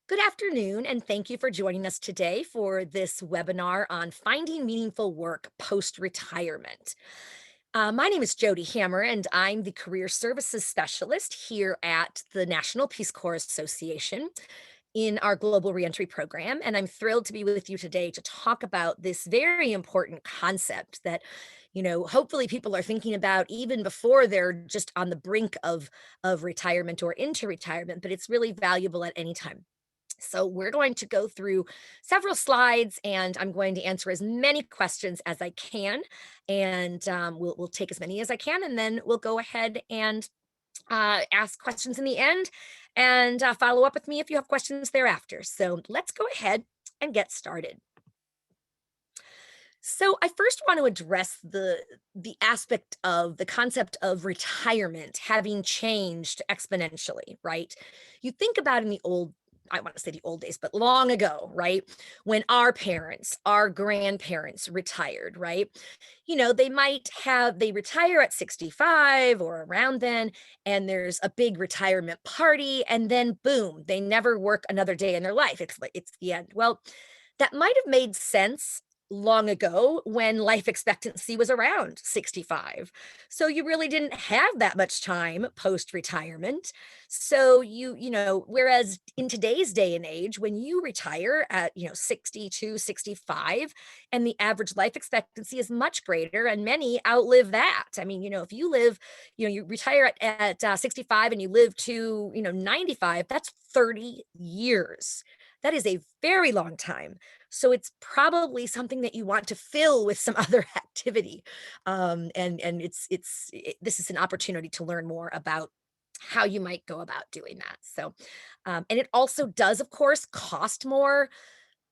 Good afternoon, and thank you for joining us today for this webinar on finding meaningful work post retirement. My name is Jody Hammer, and I'm the Career Services Specialist here at the National Peace Corps Association in our Global Reentry Program. And I'm thrilled to be with you today to talk about this very important concept that, hopefully people are thinking about even before they're just on the brink of retirement or into retirement, but it's really valuable at any time. So we're going to go through several slides, and I'm going to answer as many questions as I can, and we'll take as many as I can, and then we'll go ahead and ask questions in the end, and follow up with me if you have questions thereafter. So let's go ahead and get started. So I first want to address the aspect of the concept of retirement having changed exponentially, right? You think about in the old I want to say the old days, but long ago, right? When our parents, our grandparents retired, right? They retire at 65 or around then, and there's a big retirement party, and then boom, they never work another day in their life. It's the end. Well, that might have made sense long ago when life expectancy was around 65. So you really didn't have that much time post retirement. So whereas in today's day and age, when you retire at, 62, 65, and the average life expectancy is much greater, and many outlive that. I mean, if you live, you retire at 65 and you live to, 95, that's 30 years. That is a very long time. So it's probably something that you want to fill with some other activity. And this is an opportunity to learn more about how you might go about doing that. So, and it also does, of course, cost more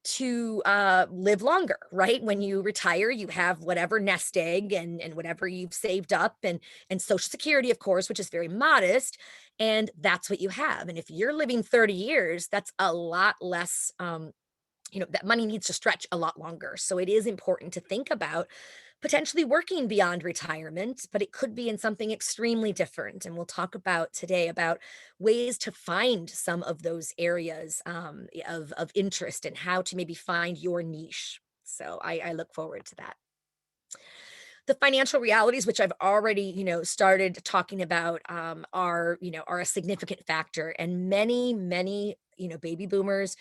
to live longer, right? When you retire, you have whatever nest egg and whatever you've saved up, and Social Security, of course, which is very modest, and that's what you have. And if you're living 30 years, that's a lot less. That money needs to stretch a lot longer. So it is important to think about potentially working beyond retirement, but it could be in something extremely different. And we'll talk about today about ways to find some of those areas of interest and how to maybe find your niche. So I look forward to that. The financial realities, which I've already, started talking about, are a significant factor. And many, baby boomers,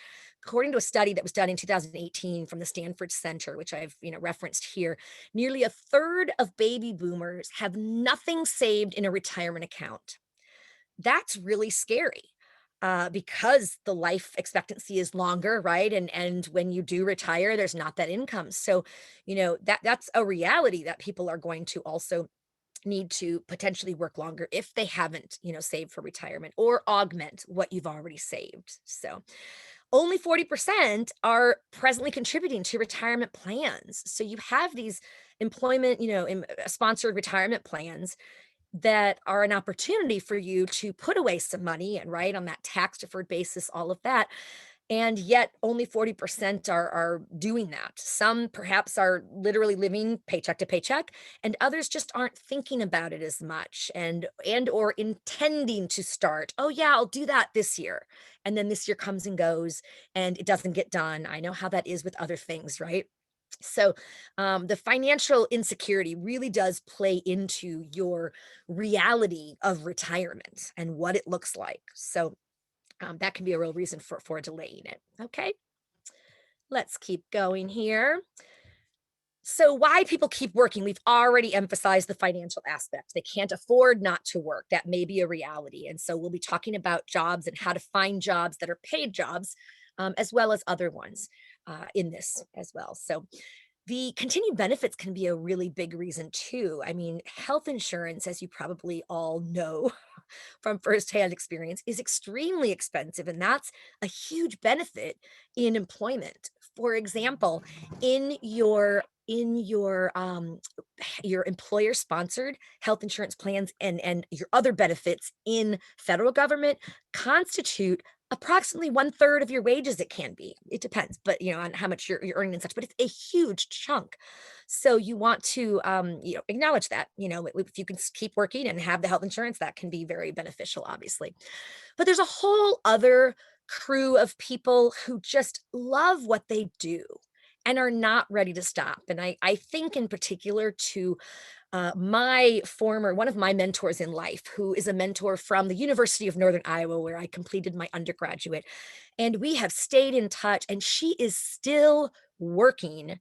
according to a study that was done in 2018 from the Stanford Center, which I've, referenced here, nearly a third of baby boomers have nothing saved in a retirement account. That's really scary, because the life expectancy is longer, right? And when you do retire, there's not that income. So, that's a reality that people are going to also need to potentially work longer if they haven't, saved for retirement or augment what you've already saved. So, only 40% are presently contributing to retirement plans. So you have these employment, sponsored retirement plans that are an opportunity for you to put away some money and right on that tax deferred basis, all of that. And yet only 40% are doing that. Some perhaps are literally living paycheck to paycheck, and others just aren't thinking about it as much and or intending to start. Oh yeah, I'll do that this year. And then this year comes and goes and it doesn't get done. I know how that is with other things, right? So, the financial insecurity really does play into your reality of retirement and what it looks like. So, that can be a real reason for delaying it. Okay, let's keep going here. So, why people keep working? We've already emphasized the financial aspect. They can't afford not to work. That may be a reality. And so, we'll be talking about jobs and how to find jobs that are paid jobs, as well as other ones in this as well. So, the continued benefits can be a really big reason too. I mean, health insurance, as you probably all know from firsthand experience, is extremely expensive, and that's a huge benefit in employment. For example, in your employer sponsored health insurance plans and your other benefits in federal government constitute approximately one third of your wages. It can be, it depends, but on how much you're earning and such, but it's a huge chunk. So you want to acknowledge that, if you can keep working and have the health insurance, that can be very beneficial, obviously. But there's a whole other crew of people who just love what they do and are not ready to stop. And I think in particular to my former one of my mentors in life, who is a mentor from the University of Northern Iowa, where I completed my undergraduate. And we have stayed in touch, and she is still working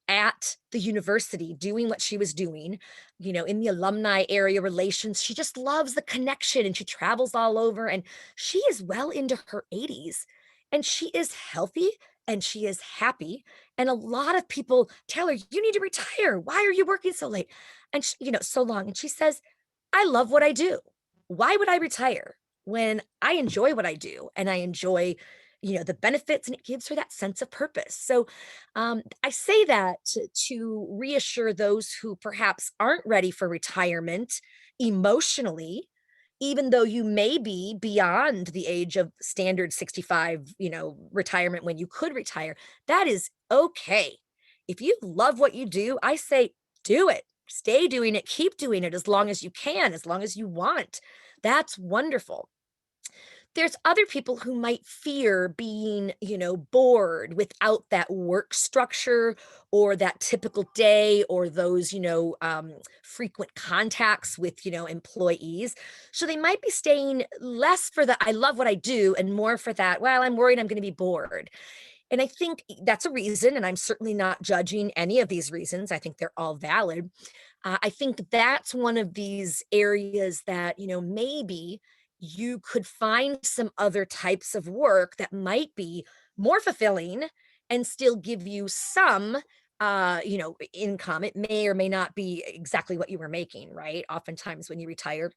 at the university doing what she was doing, in the alumni area relations. She just loves the connection and she travels all over, and she is well into her 80s and she is healthy and she is happy. And a lot of people tell her, "You need to retire. Why are you working so late?" And so long. And she says, "I love what I do. Why would I retire when I enjoy what I do and I enjoy, the benefits?" And it gives her that sense of purpose. So I say that to reassure those who perhaps aren't ready for retirement emotionally, even though you may be beyond the age of standard 65, retirement when you could retire. That is okay. If you love what you do, I say do it. Stay doing it, keep doing it as long as you can, as long as you want. That's wonderful. There's other people who might fear being, bored without that work structure or that typical day or those, frequent contacts with, employees. So they might be staying less for the "I love what I do" and more for that, "Well, I'm worried I'm going to be bored." And I think that's a reason, and I'm certainly not judging any of these reasons. I think they're all valid. I think that's one of these areas that, maybe you could find some other types of work that might be more fulfilling and still give you some income. It may or may not be exactly what you were making, right? Oftentimes when you retire,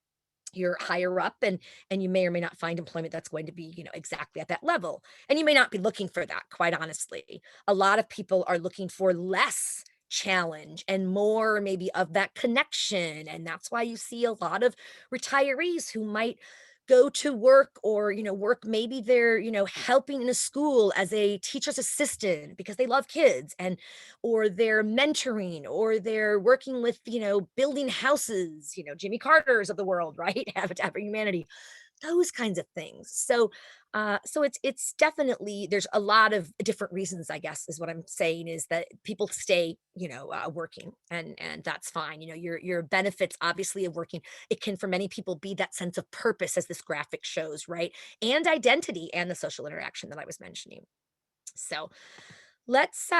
you're higher up, and you may or may not find employment that's going to be, exactly at that level. And you may not be looking for that, quite honestly. A lot of people are looking for less challenge and more maybe of that connection. And that's why you see a lot of retirees who might go to work, or work, maybe they're helping in a school as a teacher's assistant because they love kids, and or they're mentoring, or they're working with, building houses, Jimmy Carter's of the world, right? Habitat for Humanity, those kinds of things. So it's definitely, there's a lot of different reasons, I guess, is what I'm saying, is that people stay, working, and that's fine. Your benefits obviously of working, it can for many people be that sense of purpose, as this graphic shows, right? And identity and the social interaction that I was mentioning. So let's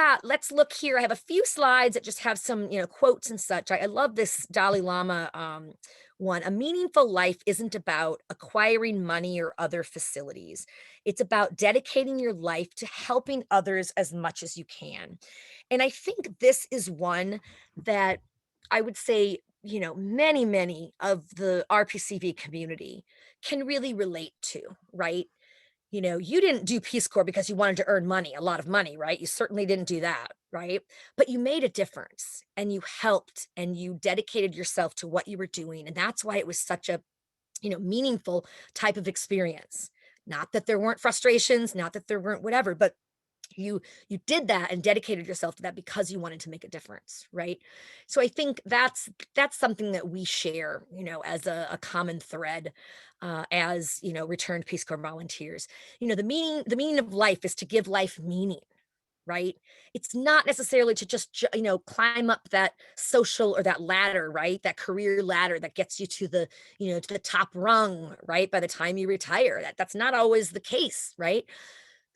look here. I have a few slides that just have some, quotes and such. I love this Dalai Lama one. "A meaningful life isn't about acquiring money or other facilities. It's about dedicating your life to helping others as much as you can." And I think this is one that I would say, many of the RPCV community can really relate to, right? You didn't do Peace Corps because you wanted to earn money, a lot of money, right? You certainly didn't do that, right? But you made a difference and you helped and you dedicated yourself to what you were doing. And that's why it was such a, meaningful type of experience. Not that there weren't frustrations, not that there weren't whatever, but you did that and dedicated yourself to that because you wanted to make a difference, right? So I think that's something that we share, as a common thread, as returned Peace Corps volunteers. The meaning of life is to give life meaning, right? It's not necessarily to just climb up that social or that ladder, right? That career ladder that gets you to the to the top rung, right? By the time you retire, that's not always the case, right?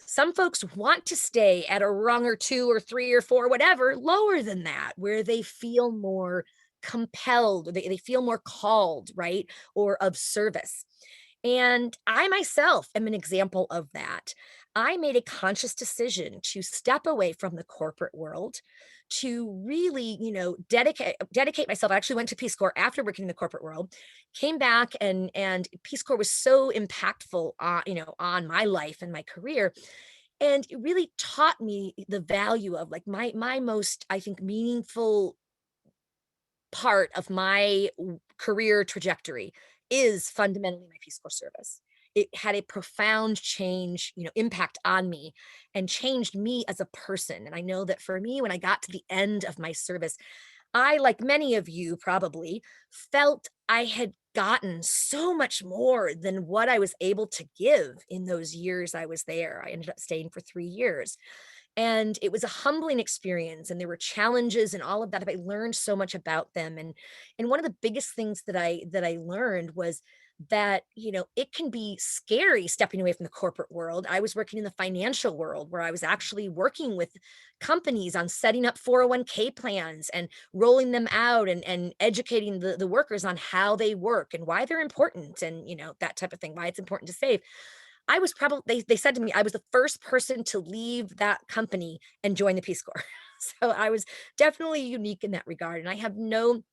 Some folks want to stay at a rung or two or three or four, whatever, lower than that, where they feel more compelled, they feel more called, right? Or of service. And I myself am an example of that. I made a conscious decision to step away from the corporate world, to really, dedicate myself. I actually went to Peace Corps after working in the corporate world, came back, and Peace Corps was so impactful on, on my life and my career. And it really taught me the value of, like, my most, I think, meaningful part of my career trajectory is fundamentally my Peace Corps service. It had a profound change, impact on me, and changed me as a person. And I know that for me, when I got to the end of my service, I, like many of you probably, felt I had gotten so much more than what I was able to give in those years I was there. I ended up staying for 3 years. And it was a humbling experience, and there were challenges and all of that, but I learned so much about them, and one of the biggest things that I learned was that, it can be scary stepping away from the corporate world. I was working in the financial world where I was actually working with companies on setting up 401k plans and rolling them out and educating the workers on how they work and why they're important and, that type of thing, why it's important to save. I was probably they said to me I was the first person to leave that company and join the Peace Corps. So I was definitely unique in that regard, and I have no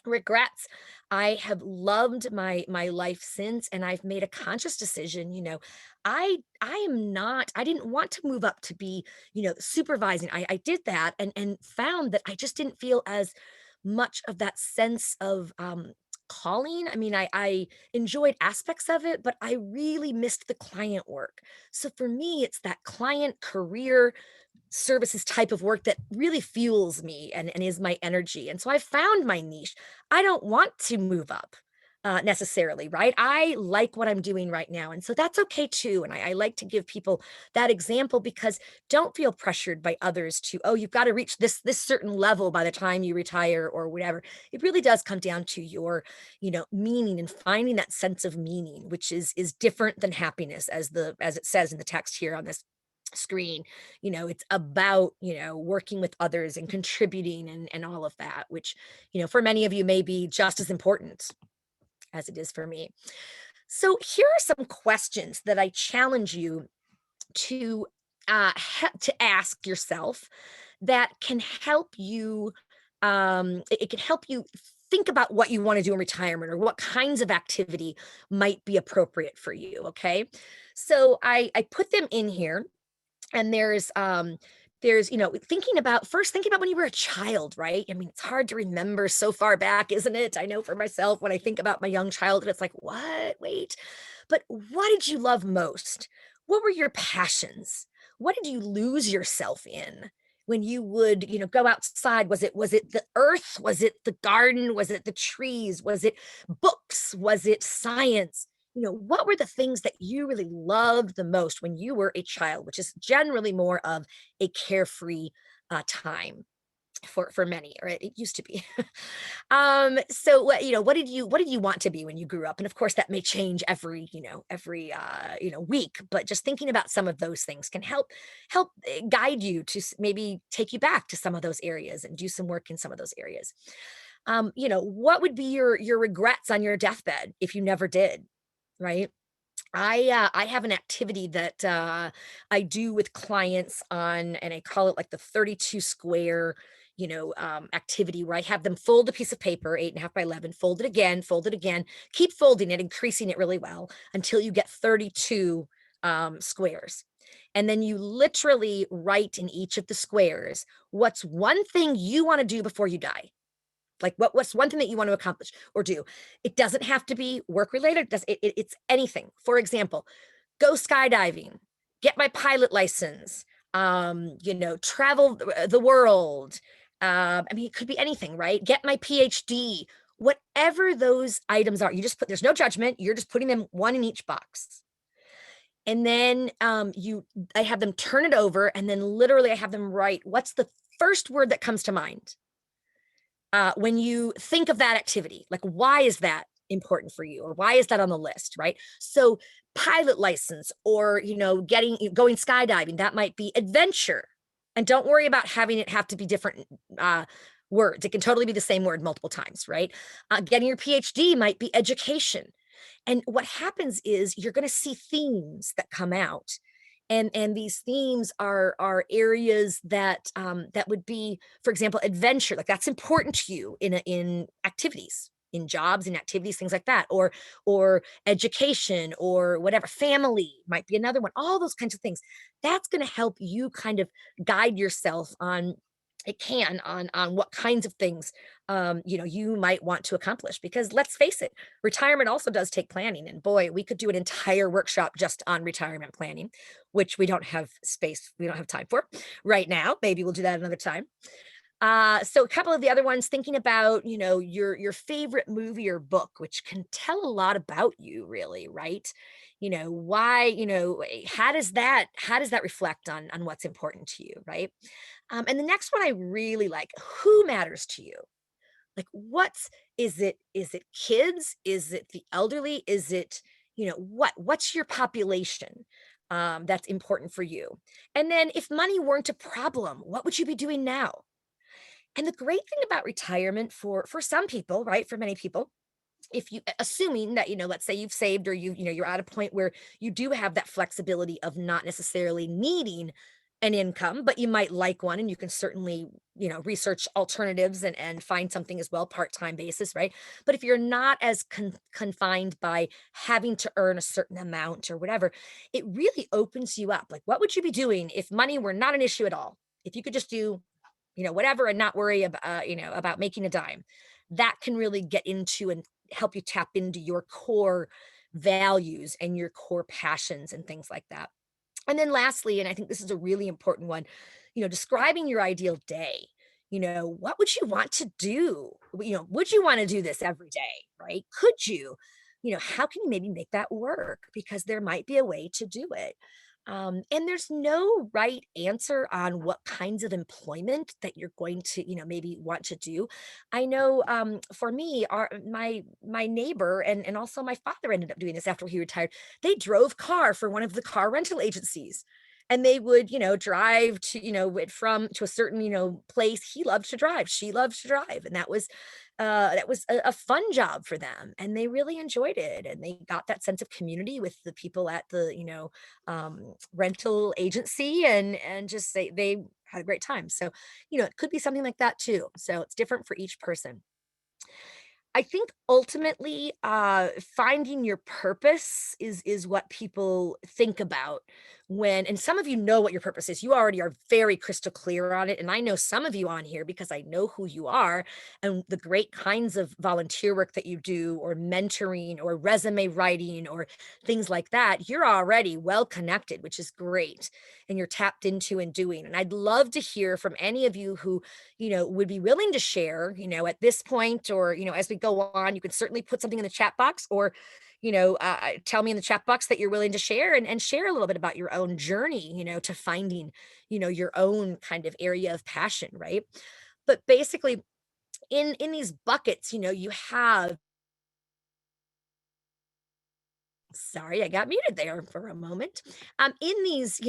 regrets. I have loved my life since, and I've made a conscious decision, I didn't want to move up to be, supervising. I did that and found that I just didn't feel as much of that sense of calling. I mean, I enjoyed aspects of it, but I really missed the client work. So for me, it's that client career services type of work that really fuels me and is my energy. And so I found my niche. I don't want to move up necessarily, right? I like what I'm doing right now. And so that's okay too. And I like to give people that example because don't feel pressured by others to, oh, you've got to reach this certain level by the time you retire or whatever. It really does come down to your, meaning and finding that sense of meaning, which is different than happiness as it says in the text here on this screen. It's about, working with others and contributing and all of that, which, for many of you may be just as important as it is for me. So here are some questions that I challenge you to to ask yourself that can help you it can help you think about what you want to do in retirement or what kinds of activity might be appropriate for you. Okay, so I put them in here, and there's, thinking about when you were a child, right? I mean, it's hard to remember so far back, isn't it? I know for myself, when I think about my young childhood, it's like, what? Wait. But what did you love most? What were your passions? What did you lose yourself in? When you would, go outside, was it the earth? Was it the garden? Was it the trees? Was it books? Was it science? What were the things that you really loved the most when you were a child, which is generally more of a carefree time for many, or it used to be. So what did you want to be when you grew up? And of course, that may change every week. But just thinking about some of those things can help guide you to maybe take you back to some of those areas and do some work in some of those areas. What would be your regrets on your deathbed if you never did? Right? I have an activity that I do with clients on, and I call it like the 32 square, activity where I have them fold a piece of paper, 8.5 by 11, fold it again, keep folding it, increasing it really well until you get 32 squares. And then you literally write in each of the squares, what's one thing you want to do before you die? Like, what's one thing that you want to accomplish or do? It doesn't have to be work related. It's anything. For example, go skydiving, get my pilot license, travel the world. I mean, it could be anything, right? Get my PhD. Whatever those items are, you just put. There's no judgment. You're just putting them one in each box. And then I have them turn it over, and then literally I have them write what's the first word that comes to mind when you think of that activity. Like, why is that important for you, or why is that on the list, right? So pilot license, or going skydiving, that might be adventure. And don't worry about having it have to be different words. It can totally be the same word multiple times, right? Getting your PhD might be education. And what happens is you're going to see themes that come out, and these themes are areas that would be, for example, adventure. Like, that's important to you in activities, in jobs, in activities, things like that, or education, or whatever. Family might be another one. All those kinds of things. That's going to help you kind of guide yourself on, it can, on what kinds of things you might want to accomplish. Because let's face it, retirement also does take planning, and boy, we could do an entire workshop just on retirement planning, which we don't have time for right now. Maybe we'll do that another time. So a couple of the other ones, thinking about, your favorite movie or book, which can tell a lot about you really, right? Why, how does that reflect on what's important to you, right? And the next one I really like, who matters to you? Like, is it kids? Is it the elderly? Is it, what's your population that's important for you? And then if money weren't a problem, what would you be doing now? And the great thing about retirement for some people, right, for many people, if you assuming that, let's say you've saved, or you're at a point where you do have that flexibility of not necessarily needing an income, but you might like one, and you can certainly, research alternatives and find something as well, part-time basis, right? But if you're not as confined by having to earn a certain amount or whatever, it really opens you up. Like, what would you be doing if money were not an issue at all? If you could just do, whatever, and not worry about, about making a dime. That can really get into and help you tap into your core values and your core passions and things like that. And then lastly, and I think this is a really important one, describing your ideal day. What would you want to do? Would you want to do this every day, right? Could you? How can you maybe make that work? Because there might be a way to do it. And there's no right answer on what kinds of employment that you're going to, maybe want to do. I know, for me, my neighbor and also my father ended up doing this after he retired. They drove car for one of the car rental agencies. And they would, drive to, from to a certain, place. He loved to drive. She loved to drive. And that was a fun job for them. And they really enjoyed it. And they got that sense of community with the people at the, rental agency, and just they had a great time. So, it could be something like that too. So it's different for each person. I think ultimately, finding your purpose is what people think about when, and some of you know what your purpose is. You already are very crystal clear on it, and I know some of you on here because I know who you are and the great kinds of volunteer work that you do, or mentoring, or resume writing, or things like that. You're already well connected, which is great, and you're tapped into and doing. And I'd love to hear from any of you who, would be willing to share, at this point, or, as we go on. You can certainly put something in the chat box, or, tell me in the chat box that you're willing to share, and share a little bit about your own journey, to finding, your own kind of area of passion, right? But basically, in these buckets, you have, sorry, I got muted there for a moment. In these,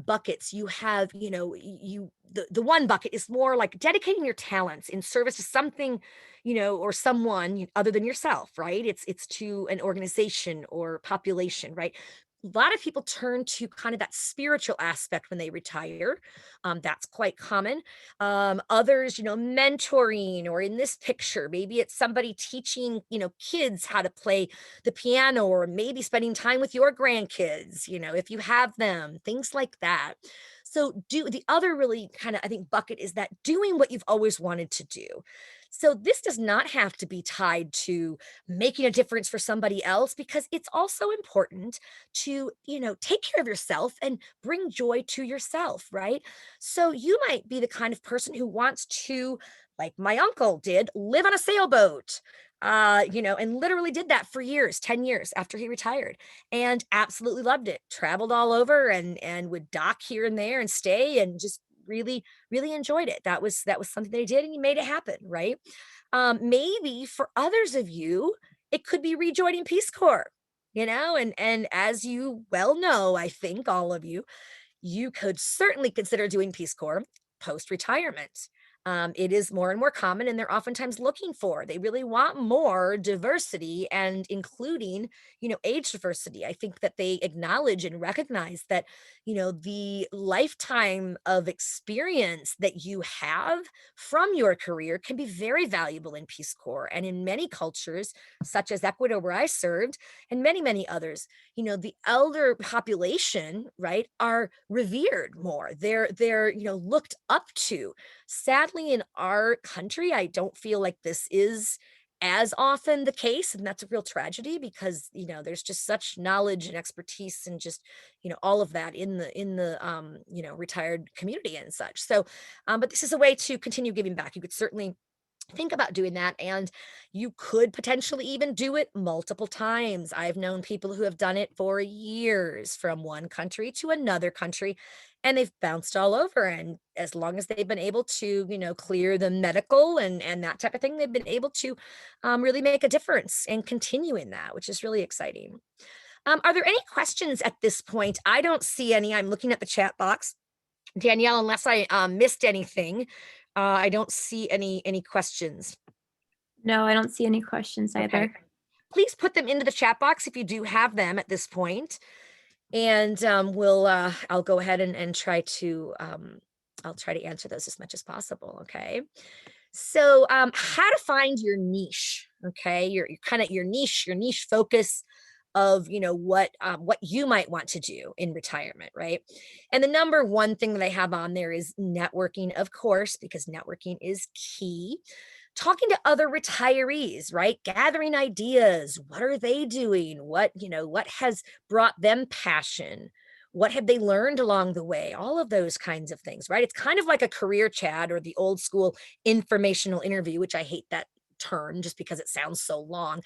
buckets, you have, the one bucket is more like dedicating your talents in service to something, or someone other than yourself, right? It's to an organization or population, right? A lot of people turn to kind of that spiritual aspect when they retire. That's quite common. Others, mentoring, or in this picture, maybe it's somebody teaching, kids how to play the piano, or maybe spending time with your grandkids, if you have them, things like that. So, do the other really kind of, I think, bucket is that doing what you've always wanted to do. So this does not have to be tied to making a difference for somebody else, because it's also important to, take care of yourself and bring joy to yourself, right? So you might be the kind of person who wants to, like my uncle did, live on a sailboat, and literally did that for years, 10 years after he retired, and absolutely loved it. Traveled all over, and would dock here and there and stay, and just really, really enjoyed it. That was something that he did, and he made it happen, right? Maybe for others of you, it could be rejoining Peace Corps, and as you well know, I think all of you, you could certainly consider doing Peace Corps post retirement. It is more and more common, and they're oftentimes looking for, they really want more diversity, and including, age diversity. I think that they acknowledge and recognize that, the lifetime of experience that you have from your career can be very valuable in Peace Corps. And in many cultures, such as Ecuador, where I served, and many, many others, the elder population, right, are revered more. They're, looked up to. Sadly, in our country, I don't feel like this is as often the case, and that's a real tragedy because, there's just such knowledge and expertise and just, all of that in the retired community and such. So, but this is a way to continue giving back. You could certainly think about doing that, and you could potentially even do it multiple times. I've known people who have done it for years from one country to another country, and they've bounced all over, and as long as they've been able to, clear the medical and that type of thing, they've been able to, really make a difference and continue in that, which is really exciting. Are there any questions at this point? I don't see any. I'm looking at the chat box. Danielle, unless I, missed anything, I don't see any questions. No, I don't see any questions Okay. either. Please put them into the chat box if you do have them at this point, and, I'll go ahead and try to, I'll try to answer those as much as possible, okay? So, how to find your niche, okay? Your kinda your niche focus of, what you might want to do in retirement, right? And the number one thing that I have on there is networking, of course, because networking is key. Talking to other retirees, right? Gathering ideas. What are they doing? What has brought them passion? What have they learned along the way? All of those kinds of things, right? It's kind of like a career chat or the old school informational interview, which I hate that term just because it sounds so long.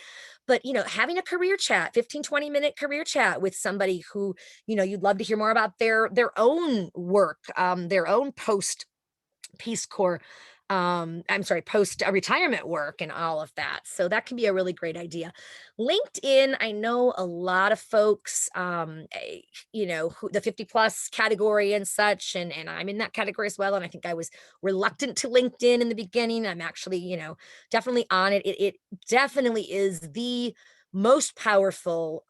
But, having a career chat, 15, 20-minute career chat with somebody who, you'd love to hear more about their own work, their own post Peace Corps, I'm sorry, post retirement work and all of that. So that can be a really great idea. LinkedIn, I know a lot of folks, who the 50 plus category and such, and I'm in that category as well. And I think I was reluctant to LinkedIn in the beginning. I'm actually, definitely on it. It definitely is the most powerful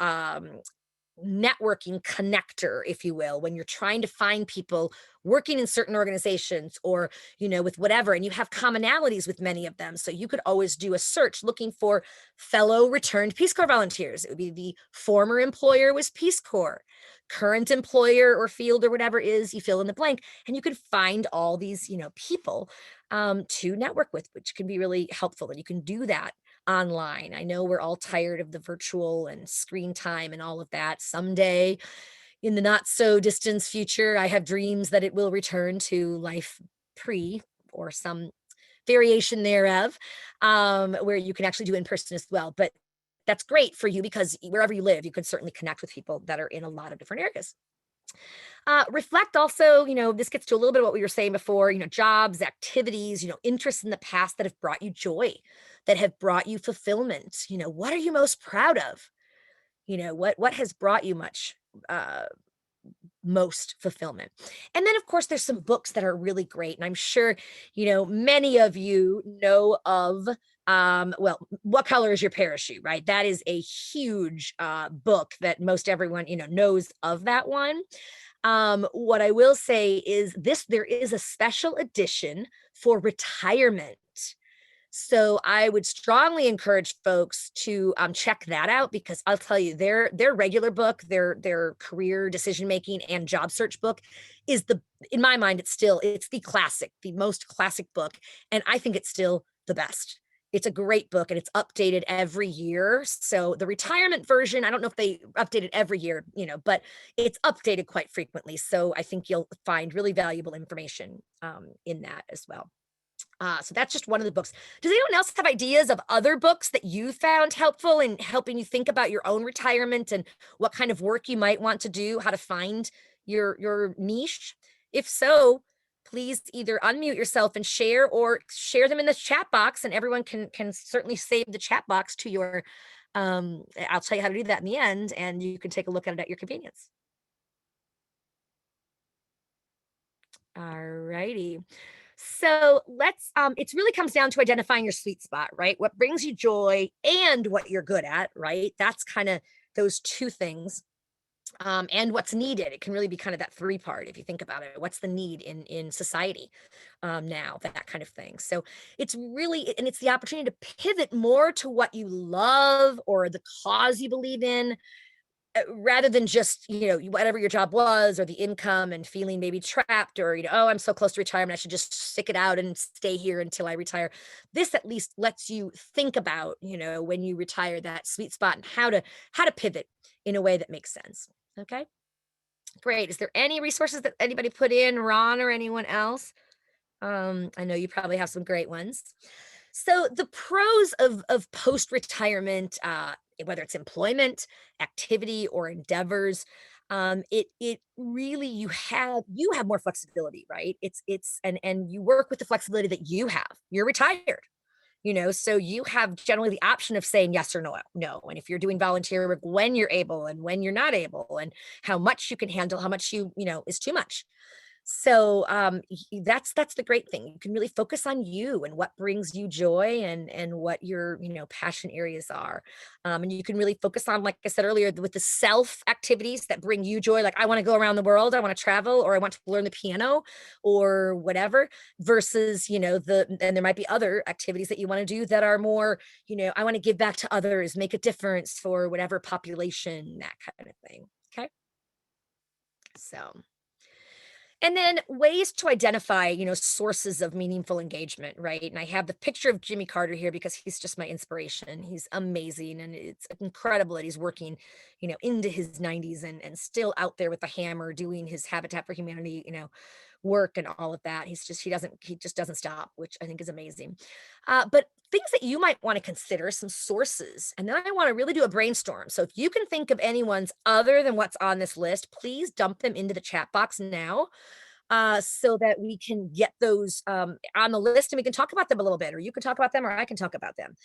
networking connector, if you will, when you're trying to find people working in certain organizations or, with whatever, and you have commonalities with many of them. So you could always do a search looking for fellow returned Peace Corps volunteers. It would be the former employer was Peace Corps, current employer or field or whatever is, you fill in the blank, and you can find all these, people to network with, which can be really helpful. And you can do that online. I know we're all tired of the virtual and screen time and all of that. Someday in the not so distant future, I have dreams that it will return to life pre or some variation thereof, where you can actually do in person as well. But that's great for you because wherever you live, you can certainly connect with people that are in a lot of different areas. Reflect also, this gets to a little bit of what we were saying before, jobs, activities, interests in the past that have brought you joy, that have brought you fulfillment. What are you most proud of? What has brought you uh, most fulfillment. And then, of course, there's some books that are really great. And I'm sure, many of you know of, well, What Color is Your Parachute, right? That is a huge book that most everyone, knows of that one. What I will say is there is a special edition for retirement. So I would strongly encourage folks to check that out because I'll tell you their regular book, their career decision making and job search book is in my mind it's the classic, the most classic book, and I think it's still the best. It's a great book and it's updated every year. So the retirement version, I don't know if they update it every year, but it's updated quite frequently. So I think you'll find really valuable information in that as well. So that's just one of the books. Does anyone else have ideas of other books that you found helpful in helping you think about your own retirement and what kind of work you might want to do, how to find your niche? If so, please either unmute yourself and share or share them in the chat box and everyone can certainly save the chat box to your I'll tell you how to do that in the end and you can take a look at it at your convenience. All righty. So it's really comes down to identifying your sweet spot, right? What brings you joy and what you're good at, right? That's kind of those two things. And what's needed. It can really be kind of that three part if you think about it. What's the need in society now, that kind of thing. So it's really, and it's the opportunity to pivot more to what you love or the cause you believe in rather than just, whatever your job was or the income and feeling maybe trapped or, oh, I'm so close to retirement, I should just stick it out and stay here until I retire. This at least lets you think about, when you retire, that sweet spot and how to pivot in a way that makes sense. Okay? Great. Is there any resources that anybody put in, Ron or anyone else? I know you probably have some great ones. So the pros of post-retirement, whether it's employment, activity, or endeavors, it really you have more flexibility, right? It's and you work with the flexibility that you have. You're retired. So you have generally the option of saying yes or no. And if you're doing volunteer work, when you're able and when you're not able, and how much you can handle, how much is too much. So, that's the great thing. You can really focus on you and what brings you joy and what your, passion areas are. And you can really focus on, like I said earlier, with the self activities that bring you joy. Like I want to go around the world, I want to travel, or I want to learn the piano or whatever, versus, and there might be other activities that you want to do that are more, I want to give back to others, make a difference for whatever population, that kind of thing. Okay. So and then ways to identify, sources of meaningful engagement, right? And I have the picture of Jimmy Carter here because he's just my inspiration. He's amazing, and it's incredible that he's working, into his 90s and still out there with the hammer doing his Habitat for Humanity, work and all of that. He just doesn't stop, which I think is amazing. But things that you might want to consider, some sources, and then I want to really do a brainstorm. So if you can think of anyone's other than what's on this list, please dump them into the chat box now, so that we can get those on the list and we can talk about them a little bit, or you can talk about them, or I can talk about them.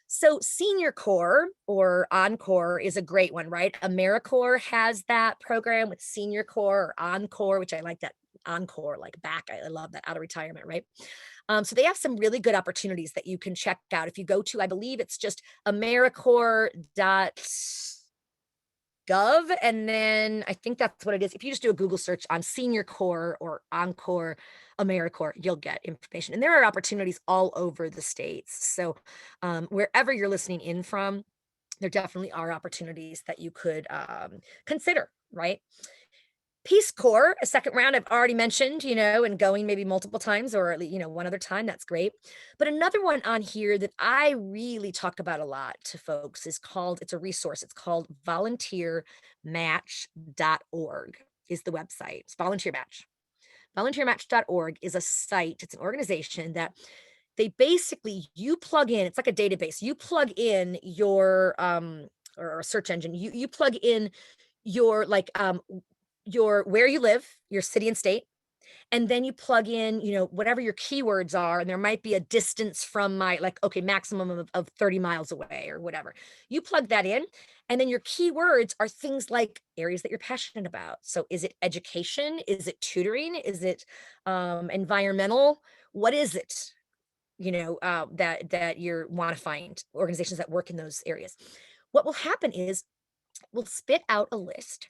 So, Senior Corps or Encore is a great one, right? AmeriCorps has that program with Senior Corps or Encore, which I like that Encore, like back. I love that, out of retirement, right? So they have some really good opportunities that you can check out. If you go to, I believe it's just AmeriCorps.gov, and then I think that's what it is. If you just do a Google search on Senior Corps or Encore AmeriCorps, you'll get information. And there are opportunities all over the states. So wherever you're listening in from, there definitely are opportunities that you could consider, right? Peace Corps, a second round, I've already mentioned, and going maybe multiple times or at least, one other time, that's great. But another one on here that I really talk about a lot to folks it's a resource. It's called volunteermatch.org is the website. It's volunteer match. Volunteermatch.org is a site, it's an organization that they basically you plug in, it's like a database. You plug in your or a search engine. You plug in your like your where you live, your city and state, and then you plug in, whatever your keywords are, and there might be a distance from my like, okay, maximum of 30 miles away or whatever. You plug that in, and then your keywords are things like areas that you're passionate about. So is it education? Is it tutoring? Is it environmental? What is it? That you want to find organizations that work in those areas. What will happen is we'll spit out a list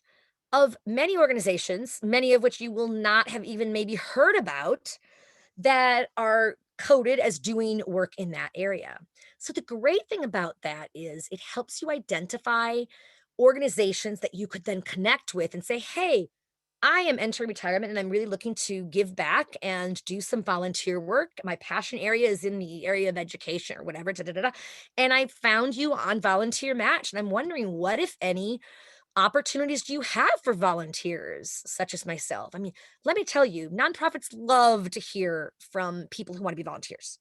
of many organizations, many of which you will not have even maybe heard about, that are coded as doing work in that area. So the great thing about that is it helps you identify organizations that you could then connect with and say, "Hey, I am entering retirement and I'm really looking to give back and do some volunteer work. My passion area is in the area of education or whatever. Da, da, da, da. And I found you on Volunteer Match. And I'm wondering what, if any, opportunities do you have for volunteers such as myself?" I mean, let me tell you, nonprofits love to hear from people who want to be volunteers.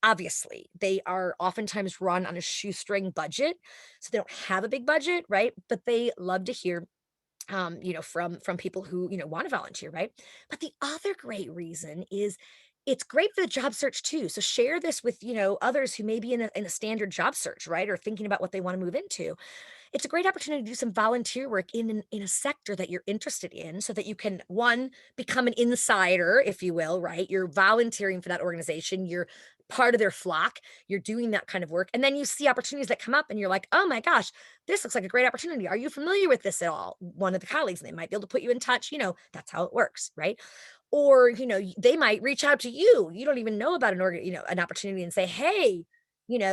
Obviously, they are oftentimes run on a shoestring budget, so they don't have a big budget, right? But they love to hear from people who, want to volunteer, right? But the other great reason is it's great for the job search too. So share this with, others who may be in a standard job search, right? Or thinking about what they want to move into. It's a great opportunity to do some volunteer work in a sector that you're interested in so that you can, one, become an insider, if you will, right? You're volunteering for that organization, you're part of their flock, you're doing that kind of work, and then you see opportunities that come up and you're like, "Oh my gosh, this looks like a great opportunity. Are you familiar with this at all?" One of the colleagues, and they might be able to put you in touch, that's how it works, right? Or, they might reach out to you. You don't even know about an opportunity and say, "Hey,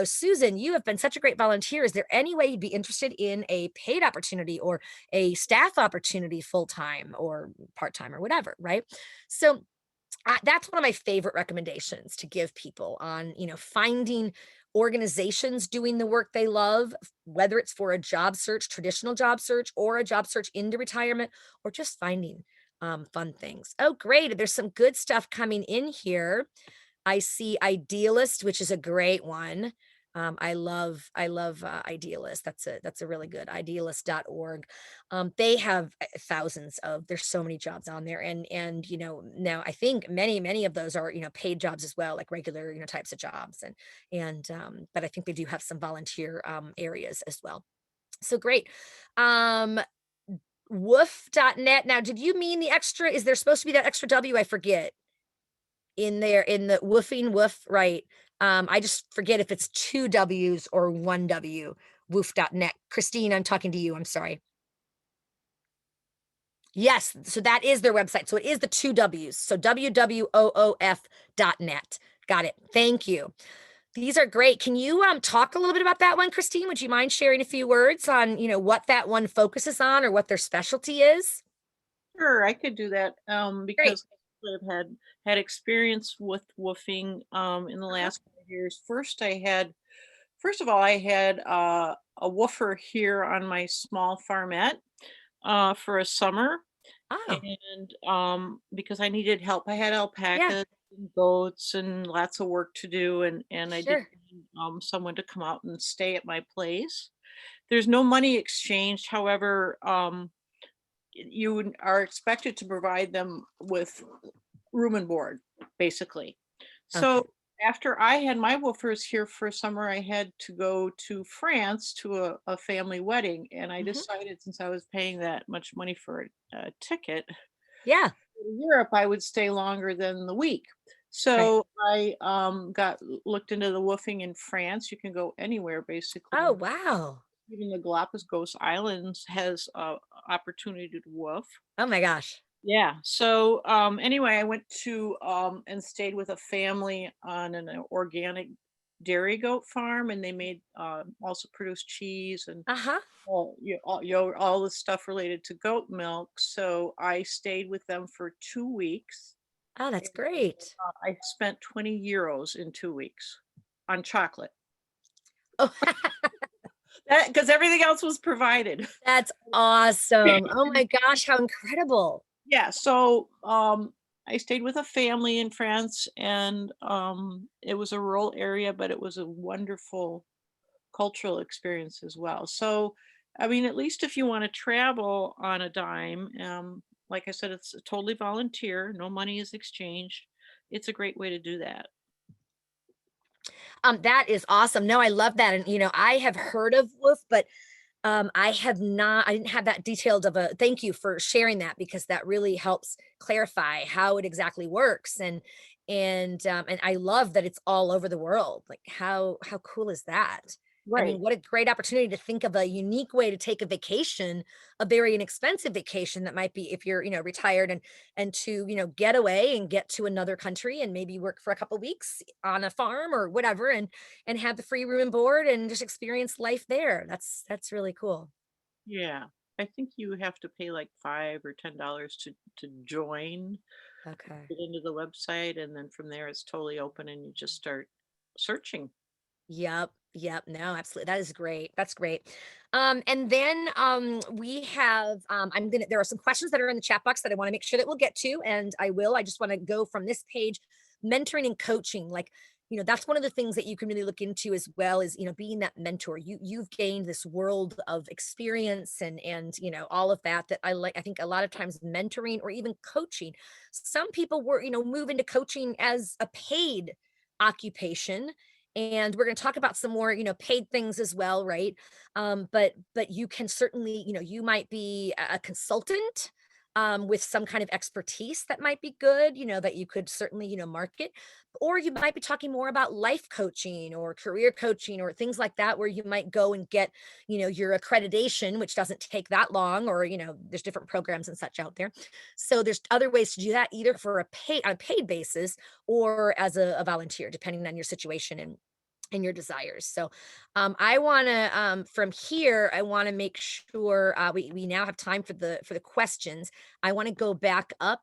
Susan, you have been such a great volunteer. Is there any way you'd be interested in a paid opportunity or a staff opportunity full time or part time or whatever, right? So that's one of my favorite recommendations to give people on, finding organizations doing the work they love, whether it's for a job search, traditional job search, or a job search into retirement, or just finding fun things. Oh, great. There's some good stuff coming in here. I see Idealist, which is a great one. I love Idealist. That's a really good idealist.org. They have thousands of there's so many jobs on there and now I think many of those are, paid jobs as well, like regular, types of jobs and but I think they do have some volunteer areas as well. So great. Um Woof.net. Now, did you mean the extra? Is there supposed to be that extra W? I forget in there in the woofing woof, right? I just forget if it's two W's or one W, woof.net. Christine, I'm talking to you. I'm sorry. Yes, so that is their website. So it is the two W's. So wwoof.net. Got it. Thank you. These are great. Can you talk a little bit about that one, Christine? Would you mind sharing a few words on, what that one focuses on or what their specialty is? Sure, I could do that, Great. because I've had experience with woofing, in the Uh-huh. last 5 years. First of all, I had, a woofer here on my small farmette, for a summer, Oh, and, because I needed help. I had yeah, alpacas and goats and lots of work to do, and I did sure. need, someone to come out and stay at my place. There's no money exchanged, however, are expected to provide them with room and board, basically. Okay. So after I had my woofers here for summer, I had to go to France to a family wedding. And I Mhm. decided, since I was paying that much money for a ticket, Yeah, to Europe, I would stay longer than the week. right. So I looked into the woofing in France. You can go anywhere basically. Oh, wow. Even the Galapagos Islands has opportunity to woof. Oh my gosh. Yeah. So anyway, I went to and stayed with a family on an organic dairy goat farm, and they made also produced cheese and Uh-huh. all the stuff related to goat milk. So I stayed with them for 2 weeks. Oh, that's And great. I spent 20 euros in 2 weeks on chocolate. Oh, That because everything else was provided. that's awesome. Oh my gosh, how incredible. Yeah, so, I stayed with a family in France, and, it was a rural area, but it was a wonderful cultural experience as well. So, I mean, at least if you wanna travel on a dime, like I said, it's totally volunteer, no money is exchanged. It's a great way to do that. That is awesome. No, I love that. And I have heard of Woof, but I didn't have that detailed of a thank you for sharing that because that really helps clarify how it exactly works. And I love that it's all over the world. Like how cool is that? I Right. mean, what a great opportunity to think of a unique way to take a vacation, a very inexpensive vacation that might be if you're, retired and to, get away and get to another country and maybe work for a couple weeks on a farm or whatever and have the free room and board and just experience life there. That's really cool. Yeah. I think you have to pay, like, 5 or $10 to join, Okay. get into the website, and then from there, it's totally open, and you just start searching. Yep. Yep. No, absolutely. That is great. That's great. And then we have there are some questions that are in the chat box that I want to make sure that we'll get to, and I will. I just want to go from this page, mentoring and coaching. Like, that's one of the things that you can really look into as well is, being that mentor. You've gained this world of experience and all of that I like. I think a lot of times mentoring or even coaching, some people were, move into coaching as a paid occupation, and we're going to talk about some more paid things as well, right? But you can certainly, you might be a consultant with some kind of expertise that might be good, that you could certainly market, or you might be talking more about life coaching or career coaching or things like that where you might go and get your accreditation, which doesn't take that long, or there's different programs and such out there. So there's other ways to do that, either for a paid basis or as a volunteer, depending on your situation and your desires. So I want to from here I want to make sure we now have time for the questions. I want to go back up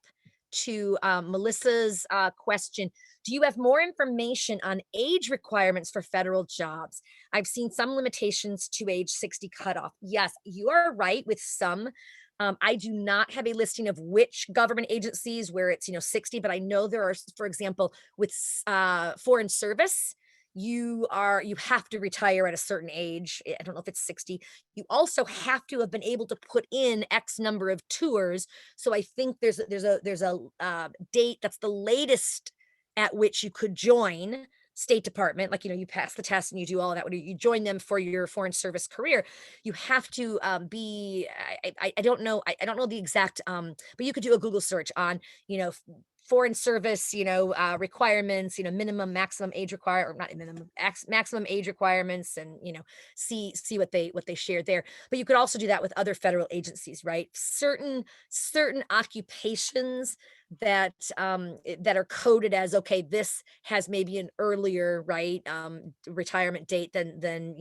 to Melissa's question. Do you have more information on age requirements for federal jobs? I've seen some limitations to age 60 cutoff. Yes, you are right with some. I do not have a listing of which government agencies where it's 60, but I know there are, for example, with foreign service, you have to retire at a certain age. I don't know if it's 60. You also have to have been able to put in X number of tours. So I think there's a date that's the latest at which you could join State Department. Like, you pass the test and you do all of that. When you join them for your foreign service career, you have to be. I don't know. I don't know the exact. But you could do a Google search on foreign service, requirements, minimum, maximum age require, or not minimum, maximum age requirements, and see what they shared there. But you could also do that with other federal agencies, right? Certain occupations that are coded as, okay, this has maybe an earlier, right, retirement date than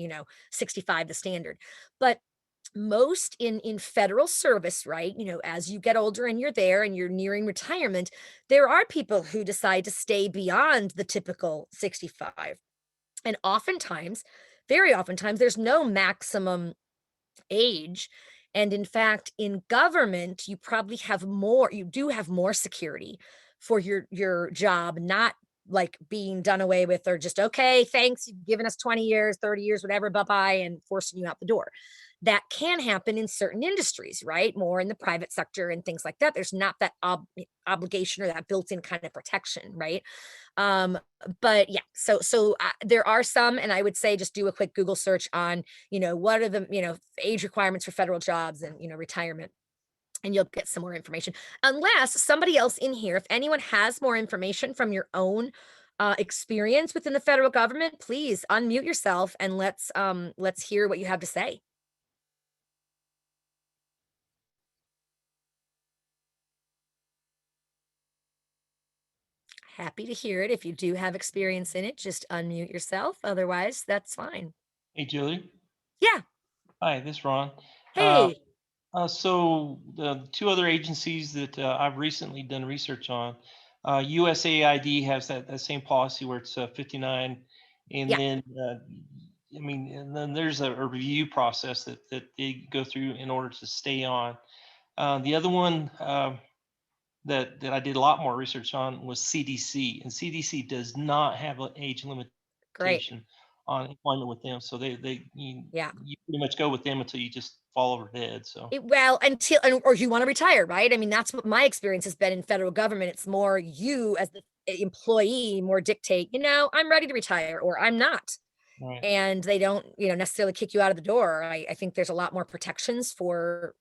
65, the standard. But most in federal service, right, as you get older and you're there and you're nearing retirement, there are people who decide to stay beyond the typical 65. And oftentimes, very oftentimes, there's no maximum age. And in fact, in government, you do have more security for your job, not like being done away with, or just, okay, thanks, you've given us 20 years, 30 years, whatever, bye-bye, and forcing you out the door. That can happen in certain industries, right? More in the private sector and things like that. There's not that obligation or that built-in kind of protection, right? Um, but yeah, so there are some, and I would say just do a quick Google search on, what are the, age requirements for federal jobs and, retirement, and you'll get some more information. Unless somebody else in here, if anyone has more information from your own experience within the federal government, please unmute yourself and let's hear what you have to say. Happy to hear it. If you do have experience in it, just unmute yourself. Otherwise, that's fine. Hey, Julie. Yeah. Hi, this is Ron. Uh, Hey. so the two other agencies that I've recently done research on, USAID has that same policy where it's 59, and Yeah. then and then there's a review process that they go through in order to stay on. The other one that I did a lot more research on was CDC, and CDC does not have an age Great. limitation on employment with them. So Yeah. you pretty much go with them until you just fall over dead. So Well, or you want to retire, right? I mean, that's what my experience has been in federal government. It's more you as the employee more dictate, I'm ready to retire or I'm not. right, And they don't, necessarily kick you out of the door. I think there's a lot more protections for,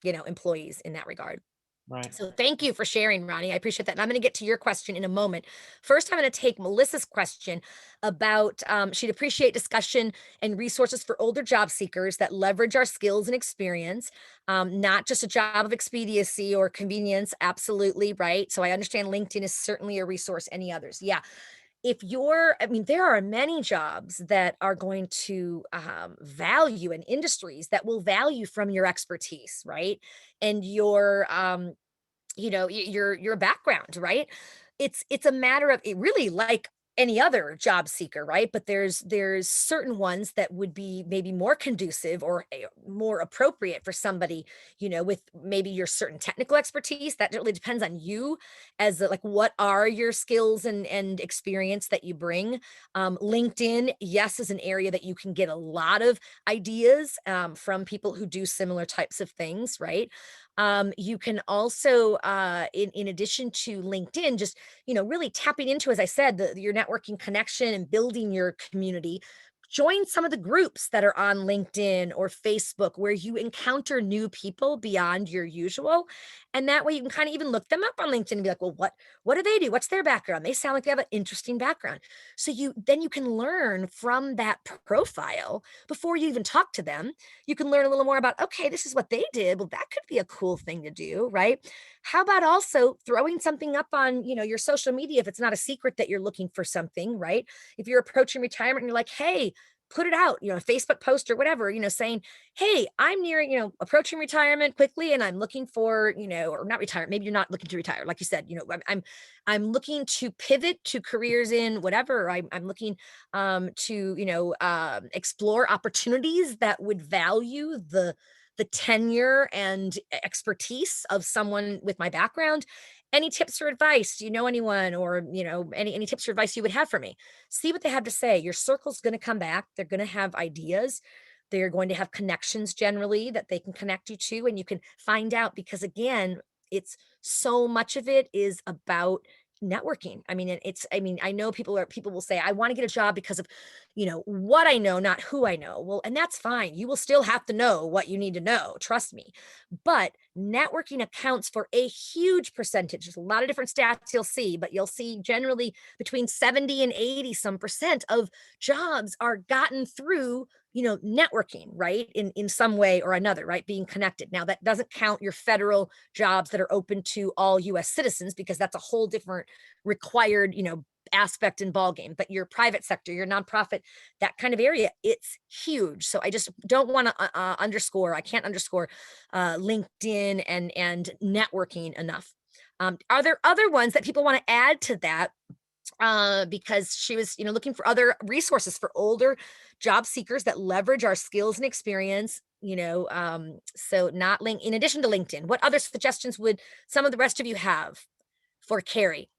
employees in that regard. right. So thank you for sharing, Ronnie. I appreciate that. And I'm going to get to your question in a moment. First, I'm going to take Melissa's question about she'd appreciate discussion and resources for older job seekers that leverage our skills and experience, not just a job of expediency or convenience. Absolutely, right? So I understand LinkedIn is certainly a resource. Any others? Yeah. I mean, there are many jobs that are going to value, and industries that will value from your expertise, right? And your background, right? It's a matter of it, really, like any other job seeker, right? But there's certain ones that would be maybe more conducive or more appropriate for somebody, with maybe your certain technical expertise. That really depends on you, like, what are your skills and experience that you bring. LinkedIn, yes, is an area that you can get a lot of ideas from people who do similar types of things, right? You can also, in addition to LinkedIn, just, really tapping into, as I said, your networking connection and building your community. join some of the groups that are on LinkedIn or Facebook where you encounter new people beyond your usual. And that way you can kind of even look them up on LinkedIn and be like, well, what do they do? What's their background? They sound like they have an interesting background. So you can learn from that profile before you even talk to them. You can learn a little more about, okay, this is what they did. Well, that could be a cool thing to do, right? How about also throwing something up on, your social media if it's not a secret that you're looking for something, right? If you're approaching retirement and you're like, hey, put it out, a Facebook post or whatever, saying, hey, I'm nearing, approaching retirement quickly and I'm looking for, or not retire. Maybe you're not looking to retire. Like you said, I'm looking to pivot to careers in whatever. I'm looking to, explore opportunities that would value the tenure and expertise of someone with my background. Any tips or advice? Do you know anyone, or any tips or advice you would have for me? See what they have to say. Your circle's going to come back. They're going to have ideas. They're going to have connections generally that they can connect you to, and you can find out, because again, it's so much of it is about networking. I mean, I know people will say, I want to get a job because of, what I know, not who I know. Well, and that's fine. You will still have to know what you need to know. Trust me. But networking accounts for a huge percentage. There's a lot of different stats you'll see, but you'll see generally between 70 and 80 some percent of jobs are gotten through, networking, right? In some way or another, right? Being connected. Now that doesn't count your federal jobs that are open to all US citizens, because that's a whole different required, aspect and ball game. But your private sector, your nonprofit, that kind of area, it's huge. So I just don't want to I can't underscore LinkedIn and networking enough. Are there other ones that people want to add to that? Because she was, looking for other resources for older job seekers that leverage our skills and experience. So not link in addition to LinkedIn. What other suggestions would some of the rest of you have for Carrie?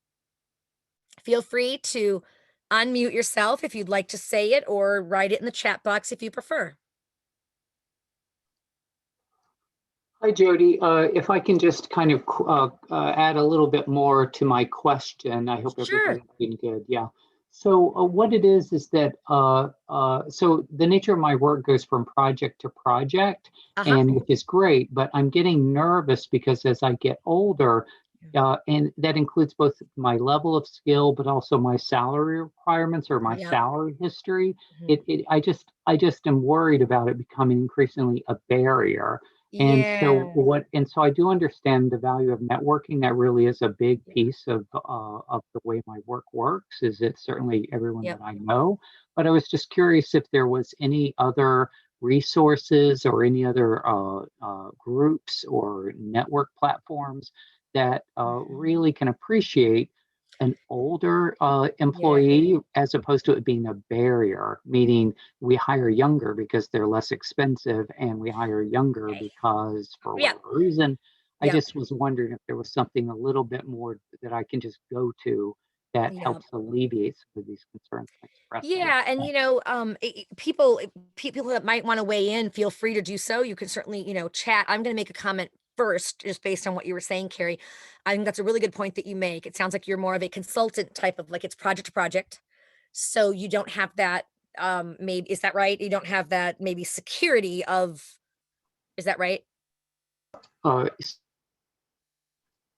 Feel free to unmute yourself if you'd like to say it, or write it in the chat box if you prefer. Hi, Jody. If I can just kind of add a little bit more to my question. I hope Sure. everybody's doing good. Yeah. So what it is that so the nature of my work goes from project to project, and which is great. But I'm getting nervous because as I get older, and that includes both my level of skill, but also my salary requirements or my Yep. salary history. Mhm. I just am worried about it becoming increasingly a barrier. And so I do understand the value of networking. That really is a big piece of the way my work works. Is it's certainly everyone Yep. that I know. But I was just curious if there was any other resources or any other groups or network platforms that really can appreciate an older Yeah. employee as opposed to it being a barrier, meaning we hire younger because they're less expensive and we hire younger because for Yeah. whatever reason. I Yep. just was wondering if there was something a little bit more that I can just go to that Yep. helps alleviate some of these concerns I'm expressing. Yeah, and people that might want to weigh in, feel free to do so. You can certainly, chat. I'm going to make a comment first, just based on what you were saying, Carrie. I think that's a really good point that you make. It sounds like you're more of a consultant type of, like, it's project to project. So you don't have that, maybe, is that right? You don't have that maybe security of, is that right? Uh,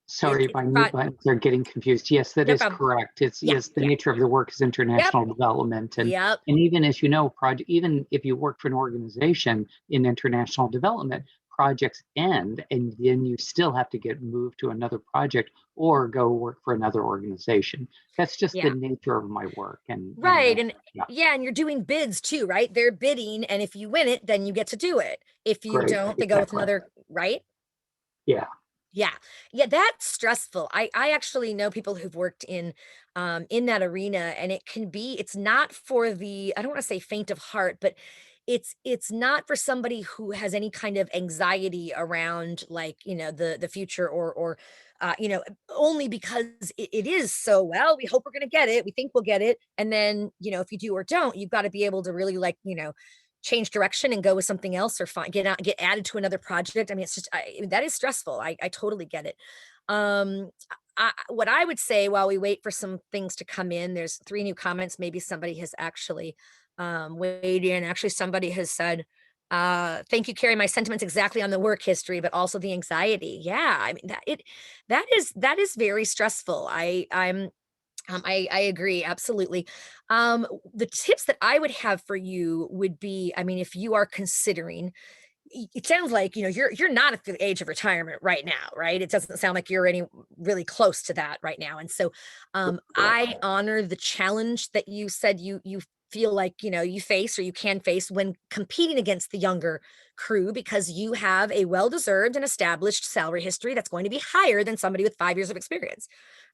Sorry, It's my mute buttons are getting confused. Yes, that no is problem. correct. It's Yeah, yes, the yeah. nature of the work is Yep. international development. Yep. And even as you know, project even if you work for an organization in international development, projects end and then you still have to get moved to another project or go work for another organization. That's just the Yeah. nature of my work. Right. And Yeah, yeah, and you're doing bids too, right? They're bidding, and if you win it, then you get to do it. If you great. don't, they go with Exactly. another, right? Yeah. Yeah. Yeah, that's stressful. I actually know people who've worked in that arena, and it's not for the, I don't want to say faint of heart, but it's not for somebody who has any kind of anxiety around, like, the future, or only because it is so, well, we hope we're going to get it. We think we'll get it. And then, if you do or don't, you've got to be able to really, like, change direction and go with something else, or get added to another project. I mean, it's just, that is stressful. I totally get it. Um, what I would say while we wait for some things to come in, there's 3 new comments. Maybe somebody has actually weighed in. Actually, somebody has said, thank you, Carrie. My sentiments exactly on the work history, but also the anxiety. Yeah, I mean that is very stressful. I agree, absolutely. The tips that I would have for you would be, I mean, if you are considering, it sounds like, you're not at the age of retirement right now, right? It doesn't sound like you're any really close to that right now. And so I honor the challenge that you said you feel like, you face or you can face when competing against the younger crew, because you have a well-deserved and established salary history that's going to be higher than somebody with 5 years of experience,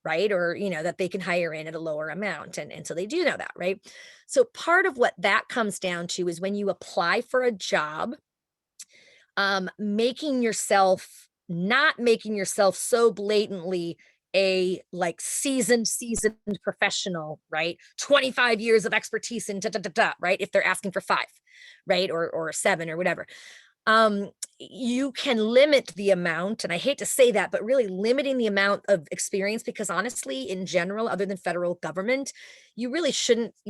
right? Or, that they can hire in at a lower amount. And so they do know that, right? So part of what that comes down to is when you apply for a job, making yourself not making yourself so blatantly a like seasoned professional, right? 25 years of expertise in da, da, da, da, right? If they're asking for 5, right? Or 7 or whatever. You can limit the amount, and I hate to say that, but really limiting the amount of experience, because honestly, in general, other than federal government, you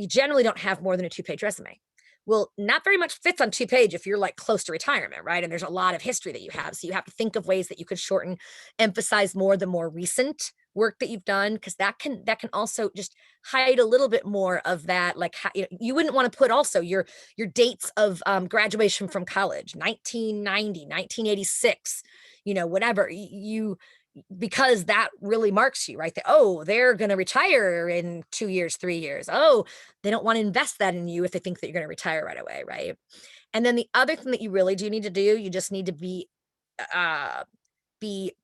generally don't have more than a 2-page resume. Well, not very much fits on 2 page if you're like close to retirement, right? And there's a lot of history that you have. So you have to think of ways that you could shorten, emphasize more the more recent work that you've done, because that can also just hide a little bit more of that. Like you wouldn't want to put also your dates of graduation from college, 1990, 1986, whatever you, because that really marks you, right? They're going to retire in 2 years, 3 years. They don't want to invest that in you if they think that you're going to retire right away, right? And then the other thing that you really do need to do, you just need to be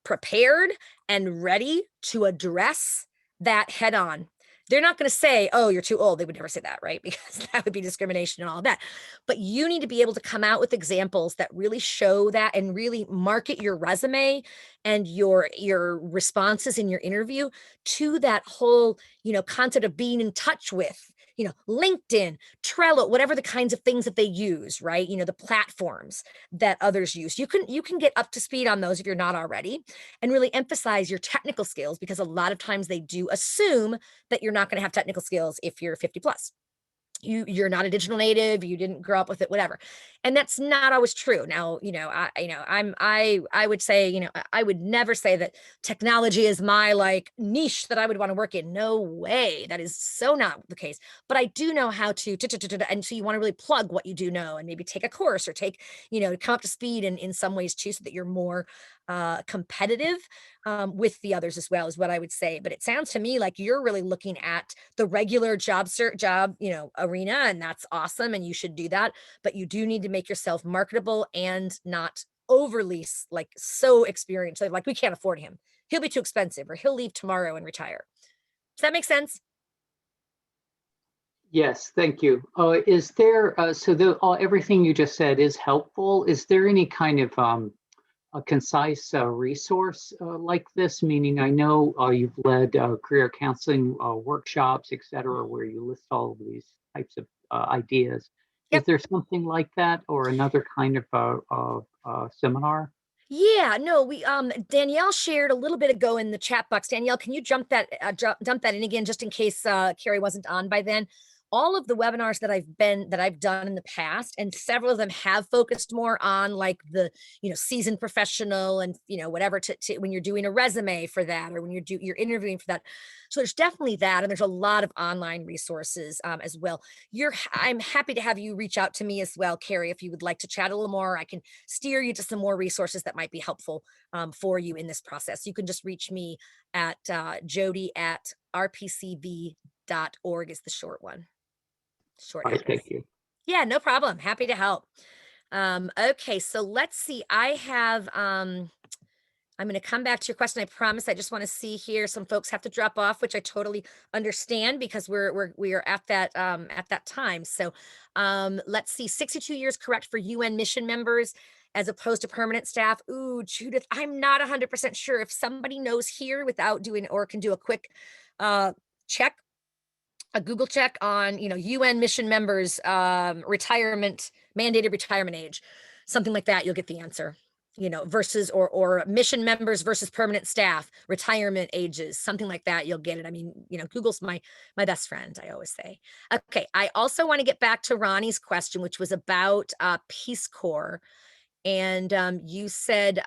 prepared and ready to address that head on. They're not going to say, "Oh, you're too old." They would never say that, right? Because that would be discrimination and all of that. But you need to be able to come out with examples that really show that and really market your resume and your responses in your interview to that whole, concept of being in touch with, LinkedIn, Trello, whatever the kinds of things that they use, right? The platforms that others use. You can get up to speed on those if you're not already, and really emphasize your technical skills, because a lot of times they do assume that you're not going to have technical skills if you're 50 plus. You're not a digital native, you didn't grow up with it, whatever. And that's not always true. Now, I would say, I would never say that technology is my like niche that I would want to work in. No way. That is so not the case. But I do know how to, and so you want to really plug what you do know and maybe take a course or come up to speed in some ways too, so that you're more competitive with the others as well, is what I would say. But it sounds to me like you're really looking at the regular job arena, and that's awesome, and you should do that. But you do need to make yourself marketable and not overly like so experienced. Like we can't afford him. He'll be too expensive, or he'll leave tomorrow and retire. Does that make sense? Yes, thank you. Is there, everything you just said is helpful. Is there any kind of a concise resource like this? Meaning, I know you've led career counseling workshops, et cetera, where you list all of these types of ideas. Is Yep. there something like that, or another kind of seminar? Yeah, no, we Danielle shared a little bit ago in the chat box. Danielle, can you dump that in again, just in case Carrie wasn't on by then? All of the webinars that I've done in the past, and several of them have focused more on like the, seasoned professional and, whatever to when you're doing a resume for that, or when you're interviewing for that. So there's definitely that. And there's a lot of online resources as well. I'm happy to have you reach out to me as well, Carrie, if you would like to chat a little more. I can steer you to some more resources that might be helpful for you in this process. You can just reach me at jody@rpcv.org is the short one. Short All right, address. thank you. Yeah, no problem. Happy to help. Okay, so let's see. I'm going to come back to your question. I promise. I just want to see here. Some folks have to drop off, which I totally understand, because we are at that time. So let's see. 62 years correct for UN mission members as opposed to permanent staff. Ooh, Judith, I'm not 100% sure. If somebody knows here without doing, or can do a quick check, a Google check on, UN mission members, mandated retirement age, something like that, you'll get the answer. versus or mission members versus permanent staff, retirement ages, something like that, you'll get it. I mean, Google's my best friend, I always say. Okay, I also want to get back to Ronnie's question, which was about Peace Corps. And you said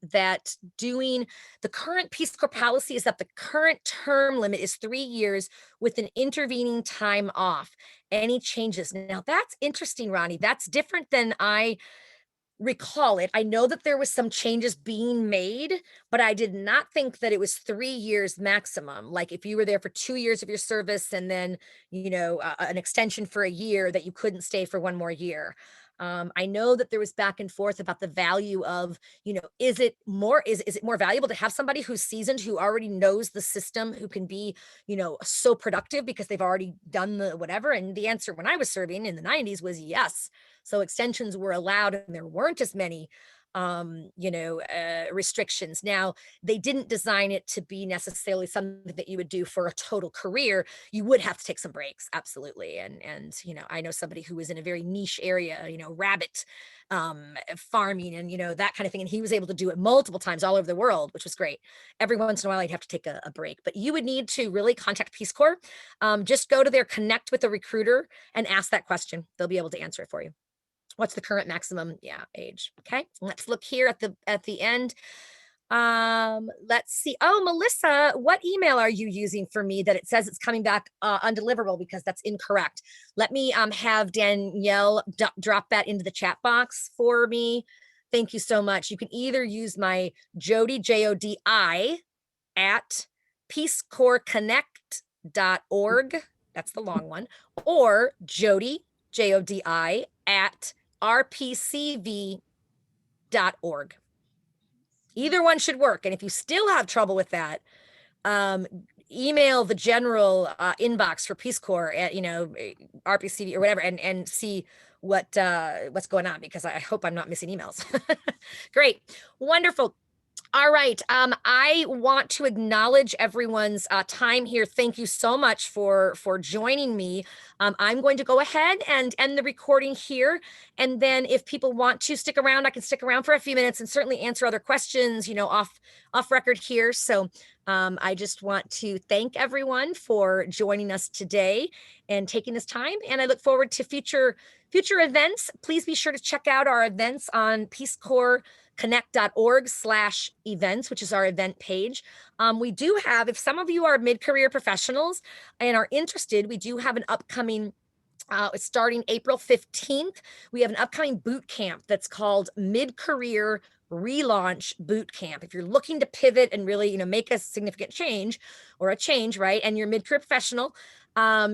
that doing the current Peace Corps policy is that the current term limit is 3 years with an intervening time off. Any changes? Now that's interesting, Ronnie. That's different than I recall it. I know that there was some changes being made, but I did not think that it was 3 years maximum. Like if you were there for 2 years of your service and then, an extension for a year, that you couldn't stay for one more year. I know that there was back and forth about the value of, is it more valuable to have somebody who's seasoned, who already knows the system, who can be, so productive because they've already done the whatever? And the answer when I was serving in the 90s was yes. So extensions were allowed and there weren't as many restrictions. Now, they didn't design it to be necessarily something that you would do for a total career. You would have to take some breaks, absolutely. And I know somebody who was in a very niche area, rabbit farming and that kind of thing, and he was able to do it multiple times all over the world, which was great. Every once in a while I'd have to take a break, but you would need to really contact Peace Corps. Just go to their Connect with a Recruiter and ask that question. They'll be able to answer it for you. What's the current maximum age? Okay, let's look here at the end. Let's see. Oh, Melissa, what email are you using for me that it says it's coming back undeliverable? Because that's incorrect. Let me have Danielle drop that into the chat box for me. Thank you so much. You can either use my Jodi, Jodi, at peacecorpsconnect.org. That's the long one. Or Jodi, Jodi, at rpcv.org. Either one should work. And if you still have trouble with that, email the general inbox for Peace Corps at RPCV or whatever, and see what's going on, because I hope I'm not missing emails. Great, wonderful. All right. I want to acknowledge everyone's time here. Thank you so much for joining me. I'm going to go ahead and end the recording here. And then if people want to stick around, I can stick around for a few minutes and certainly answer other questions, off record here. So I just want to thank everyone for joining us today and taking this time. And I look forward to future events. Please be sure to check out our events on peacecorpsconnect.org/events, which is our event page. We do have, if some of you are mid-career professionals and are interested, we do have an upcoming starting April 15th. We have an upcoming boot camp that's called Mid-Career Relaunch Boot Camp. If you're looking to pivot and really, make a significant change or a change, right, and you're mid-career professional,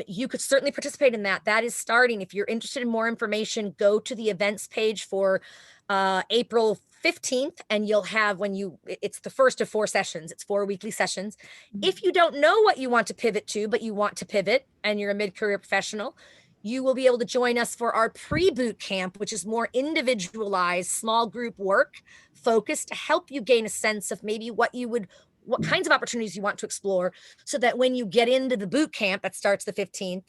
you could certainly participate in that. That is starting. If you're interested in more information, go to the events page for April 15th, and you'll have it's the first of 4 sessions. It's 4 weekly sessions. If you don't know what you want to pivot to, but you want to pivot and you're a mid-career professional, you will be able to join us for our pre-boot camp, which is more individualized, small group work focused to help you gain a sense of maybe what kinds of opportunities you want to explore, so that when you get into the boot camp that starts the 15th,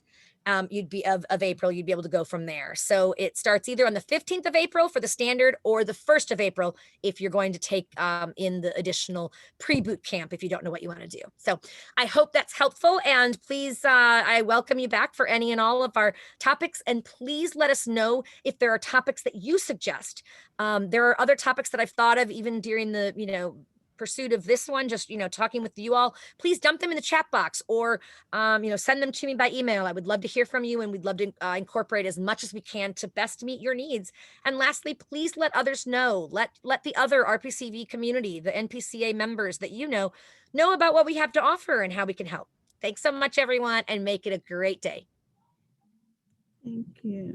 you'd be of April, you'd be able to go from there. So it starts either on the 15th of April for the standard, or the 1st of April if you're going to take in the additional pre-boot camp, if you don't know what you want to do. So I hope that's helpful, and please, I welcome you back for any and all of our topics, and please let us know if there are topics that you suggest. There are other topics that I've thought of even during the, pursuit of this one, just talking with you all. Please dump them in the chat box, or send them to me by email. I would love to hear from you, and we'd love to incorporate as much as we can to best meet your needs. And lastly, please let others know. Let the other RPCV community, the NPCA members that know about what we have to offer and how we can help. Thanks so much, everyone, and make it a great day. Thank you.